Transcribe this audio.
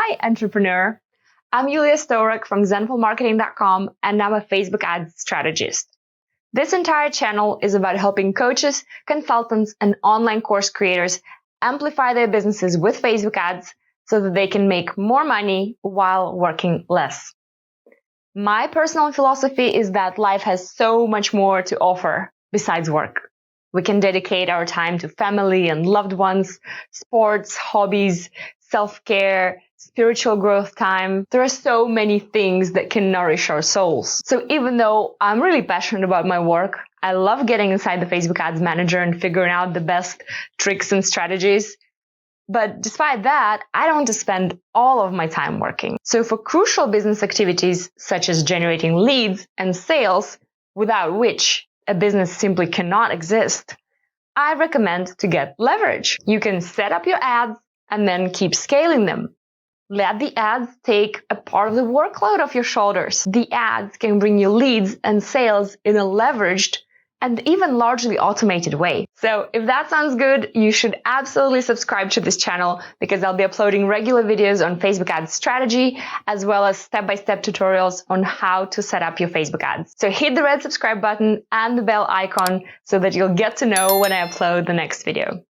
Hi, entrepreneur. I'm Yulia Storek from zenfulmarketing.com, and I'm a Facebook ads strategist. This entire channel is about helping coaches, consultants, and online course creators amplify their businesses with Facebook ads so that they can make more money while working less. My personal philosophy is that life has so much more to offer besides work. We can dedicate our time to family and loved ones, sports, hobbies, self-care, spiritual growth time. There are so many things that can nourish our souls. So even though I'm really passionate about my work, I love getting inside the Facebook Ads Manager and figuring out the best tricks and strategies. But despite that, I don't want to spend all of my time working. So for crucial business activities such as generating leads and sales, without which a business simply cannot exist, I recommend to get leverage. You can set up your ads and then keep scaling them. Let the ads take a part of the workload off your shoulders. The ads can bring you leads and sales in a leveraged and even largely automated way. So if that sounds good, you should absolutely subscribe to this channel because I'll be uploading regular videos on Facebook ads strategy as well as step-by-step tutorials on how to set up your Facebook ads. So hit the red subscribe button and the bell icon so that you'll get to know when I upload the next video.